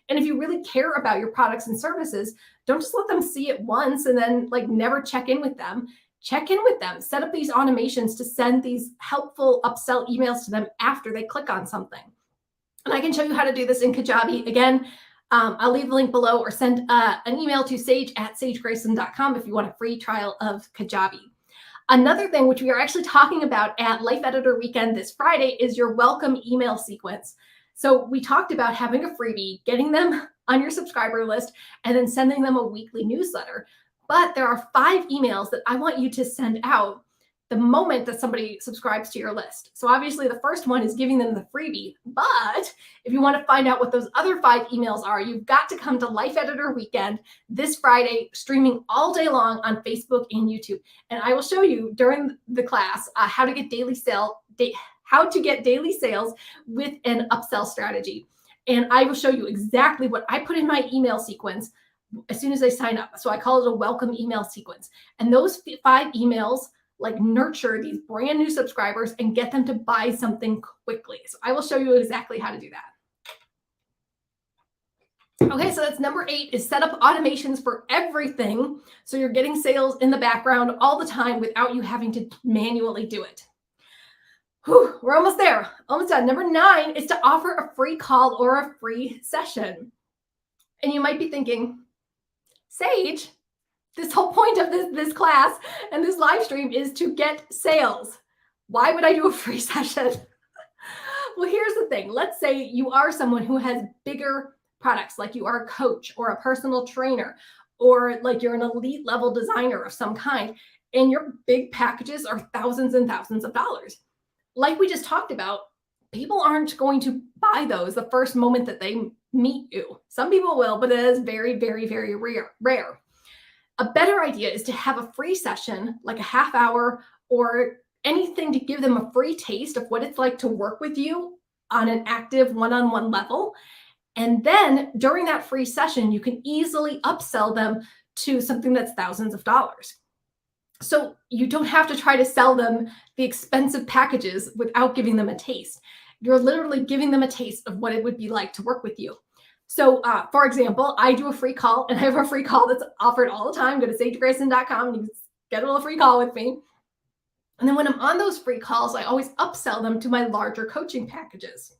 And if you really care about your products and services, don't just let them see it once and then like never check in with them. Check in with them. Set up these automations to send these helpful upsell emails to them after they click on something. And I can show you how to do this in Kajabi. Again, I'll leave the link below, or send an email to sage@sagegrayson.com if you want a free trial of Kajabi. Another thing which we are actually talking about at Life Editor Weekend this Friday is your welcome email sequence. So we talked about having a freebie, getting them on your subscriber list, and then sending them a weekly newsletter. But there are 5 emails that I want you to send out the moment that somebody subscribes to your list. So obviously the first one is giving them the freebie, but if you want to find out what those other 5 emails are, you've got to come to Life Editor Weekend this Friday, streaming all day long on Facebook and YouTube. And I will show you during the class how to get daily sales with an upsell strategy. And I will show you exactly what I put in my email sequence as soon as they sign up. So I call it a welcome email sequence. And those 5 emails like nurture these brand new subscribers and get them to buy something quickly. So I will show you exactly how to do that. Okay, so that's number 8, is set up automations for everything. So you're getting sales in the background all the time without you having to manually do it. Whew, we're almost there, almost done. Number 9 is to offer a free call or a free session. And you might be thinking, Sage, this whole point of this class and this live stream is to get sales. Why would I do a free session? Well, here's the thing. Let's say you are someone who has bigger products, like you are a coach or a personal trainer, or like you're an elite level designer of some kind, and your big packages are thousands and thousands of dollars. Like we just talked about, people aren't going to buy those the first moment that they meet you. Some people will, but it is very, very, very rare. A better idea is to have a free session, like a half hour or anything, to give them a free taste of what it's like to work with you on an active one-on-one level. And then during that free session, you can easily upsell them to something that's thousands of dollars. So you don't have to try to sell them the expensive packages without giving them a taste. You're literally giving them a taste of what it would be like to work with you. So for example, I do a free call, and I have a free call that's offered all the time. Go to sagegrayson.com and you can schedule a free call with me. And then when I'm on those free calls, I always upsell them to my larger coaching packages.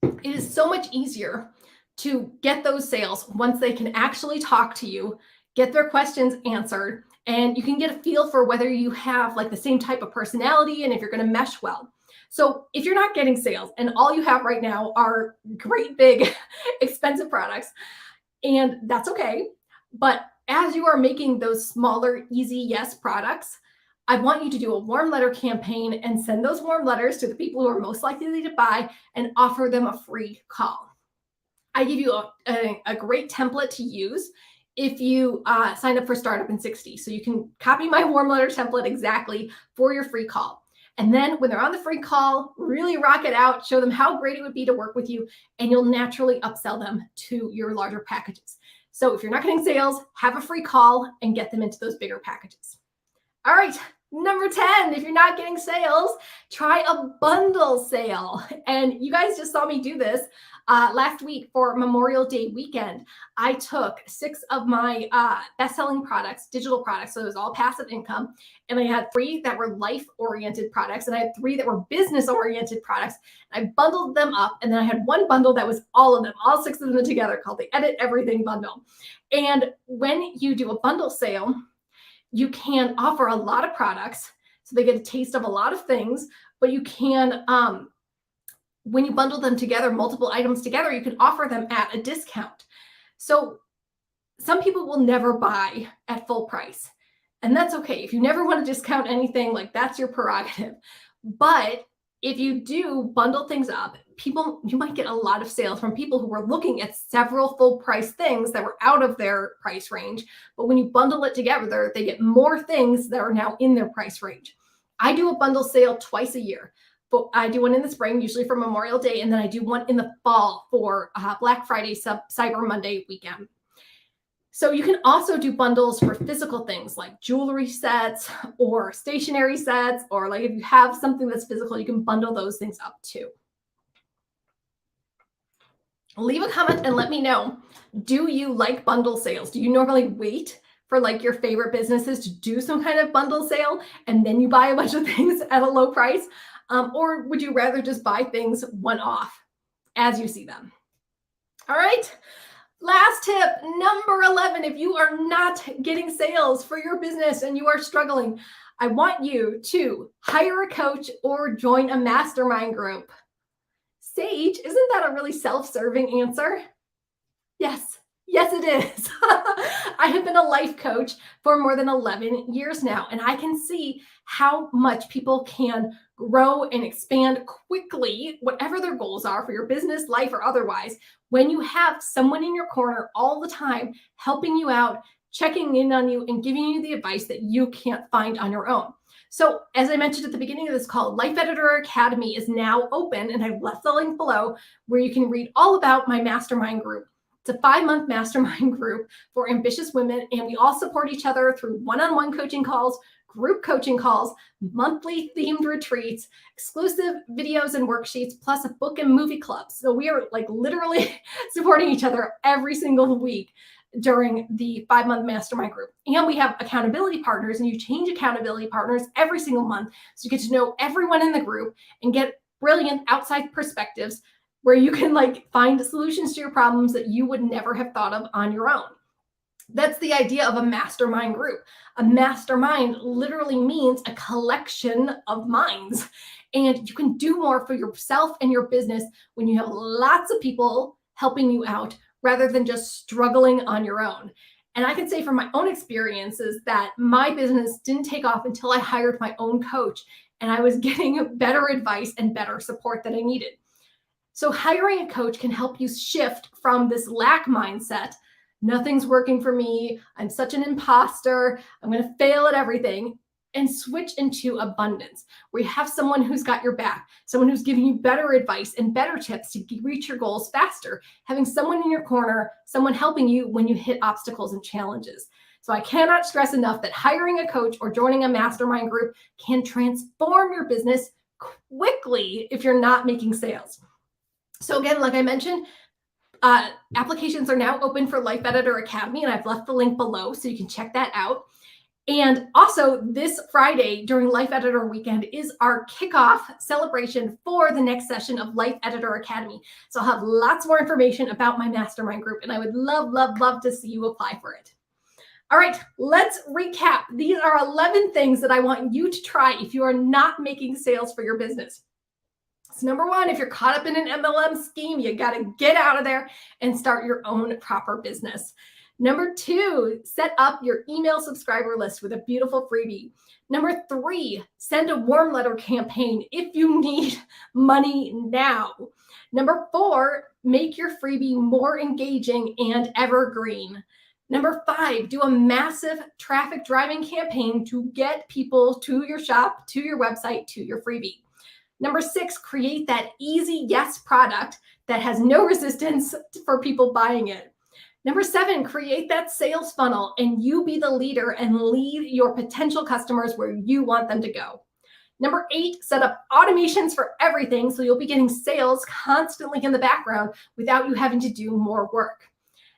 It is so much easier to get those sales once they can actually talk to you, get their questions answered, and you can get a feel for whether you have like the same type of personality and if you're going to mesh well. So if you're not getting sales and all you have right now are great, big, expensive products, and that's okay. But as you are making those smaller, easy yes products, I want you to do a warm letter campaign and send those warm letters to the people who are most likely to buy and offer them a free call. I give you a great template to use if you sign up for Startup in 60. So you can copy my warm letter template exactly for your free call. And then when they're on the free call, really rock it out, show them how great it would be to work with you, and you'll naturally upsell them to your larger packages. So if you're not getting sales, have a free call and get them into those bigger packages. All right, number 10, if you're not getting sales, try a bundle sale. And you guys just saw me do this last week for Memorial Day weekend. I took 6 of my best-selling products, digital products, so it was all passive income, and I had 3 that were life-oriented products, and I had 3 that were business-oriented products. I bundled them up, and then I had one bundle that was all of them, all 6 of them together, called the Edit Everything Bundle. And when you do a bundle sale, you can offer a lot of products, so they get a taste of a lot of things, but you can, when you bundle them together, multiple items together, you can offer them at a discount. So some people will never buy at full price, and that's okay. If you never want to discount anything, like that's your prerogative. But if you do bundle things up, you might get a lot of sales from people who were looking at several full price things that were out of their price range. But when you bundle it together, they get more things that are now in their price range. I do a bundle sale twice a year. But I do one in the spring, usually for Memorial Day, and then I do one in the fall for Black Friday, Cyber Monday weekend. So you can also do bundles for physical things like jewelry sets or stationery sets, or like if you have something that's physical, you can bundle those things up too. Leave a comment and let me know, do you like bundle sales? Do you normally wait for like your favorite businesses to do some kind of bundle sale and then you buy a bunch of things at a low price? Or would you rather just buy things one off as you see them? All right. Last tip, number 11, if you are not getting sales for your business and you are struggling, I want you to hire a coach or join a mastermind group. Sage, isn't that a really self-serving answer? Yes. Yes, it is. I have been a life coach for more than 11 years now, and I can see how much people can grow and expand quickly, whatever their goals are for your business, life, or otherwise, when you have someone in your corner all the time helping you out, checking in on you, and giving you the advice that you can't find on your own. So as I mentioned at the beginning of this call, Life Editor Academy is now open, and I've left the link below where you can read all about my mastermind group. It's a 5-month mastermind group for ambitious women, and we all support each other through one-on-one coaching calls, group coaching calls, monthly themed retreats, exclusive videos and worksheets, plus a book and movie club. So we are like literally supporting each other every single week during the 5-month mastermind group. And we have accountability partners, and you change accountability partners every single month. So you get to know everyone in the group and get brilliant outside perspectives where you can like find solutions to your problems that you would never have thought of on your own. That's the idea of a mastermind group. A mastermind literally means a collection of minds. And you can do more for yourself and your business when you have lots of people helping you out rather than just struggling on your own. And I can say from my own experiences that my business didn't take off until I hired my own coach and I was getting better advice and better support that I needed. So hiring a coach can help you shift from this lack mindset. Nothing's working for me. I'm such an imposter. I'm going to fail at everything, and switch into abundance, where you have someone who's got your back, someone who's giving you better advice and better tips to reach your goals faster, having someone in your corner, someone helping you when you hit obstacles and challenges. So I cannot stress enough that hiring a coach or joining a mastermind group can transform your business quickly if you're not making sales. So again, like I mentioned, applications are now open for Life Editor Academy, and I've left the link below so you can check that out. And also this Friday during Life Editor Weekend is our kickoff celebration for the next session of Life Editor Academy. So I'll have lots more information about my mastermind group, and I would love, love, love to see you apply for it. All right, let's recap. These are 11 things that I want you to try if you are not making sales for your business. So number 1, if you're caught up in an MLM scheme, you got to get out of there and start your own proper business. Number 2, set up your email subscriber list with a beautiful freebie. Number 3, send a warm letter campaign if you need money now. Number 4, make your freebie more engaging and evergreen. Number 5, do a massive traffic driving campaign to get people to your shop, to your website, to your freebie. Number 6, create that easy yes product that has no resistance for people buying it. Number 7, create that sales funnel and you be the leader and lead your potential customers where you want them to go. Number 8, set up automations for everything so you'll be getting sales constantly in the background without you having to do more work.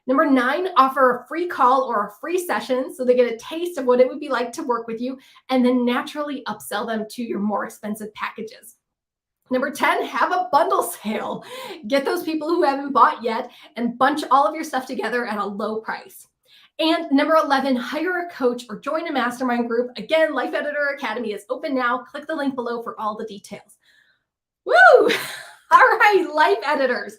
Number 9, offer a free call or a free session so they get a taste of what it would be like to work with you, and then naturally upsell them to your more expensive packages. Number 10, have a bundle sale. Get those people who haven't bought yet and bunch all of your stuff together at a low price. And number 11, hire a coach or join a mastermind group. Again, Life Editor Academy is open now. Click the link below for all the details. Woo! All right, Life Editors.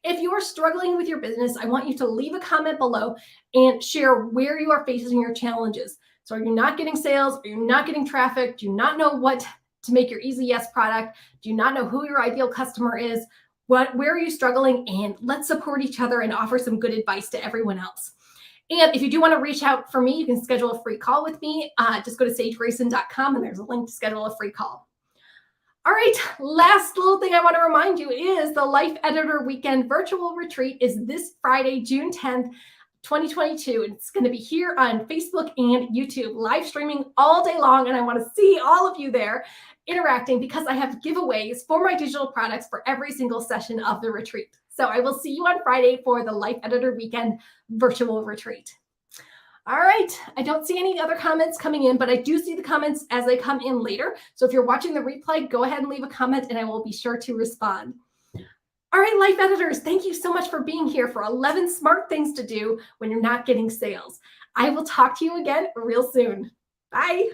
If you are struggling with your business, I want you to leave a comment below and share where you are facing your challenges. So are you not getting sales? Are you not getting traffic? Do you not know what to make your easy yes product? Do you not know who your ideal customer is? Where are you struggling? And let's support each other and offer some good advice to everyone else. And if you do want to reach out for me, you can schedule a free call with me. Just go to sagegrayson.com and there's a link to schedule a free call. All right, last little thing I want to remind you is the Life Editor Weekend Virtual Retreat is this Friday, June 10th. 2022. And it's going to be here on Facebook and YouTube, live streaming all day long. And I want to see all of you there interacting because I have giveaways for my digital products for every single session of the retreat. So I will see you on Friday for the Life Editor Weekend virtual retreat. All right, I don't see any other comments coming in, but I do see the comments as they come in later. So if you're watching the replay, go ahead and leave a comment and I will be sure to respond. All right, Life Editors, thank you so much for being here for 11 smart things to do when you're not getting sales. I will talk to you again real soon. Bye.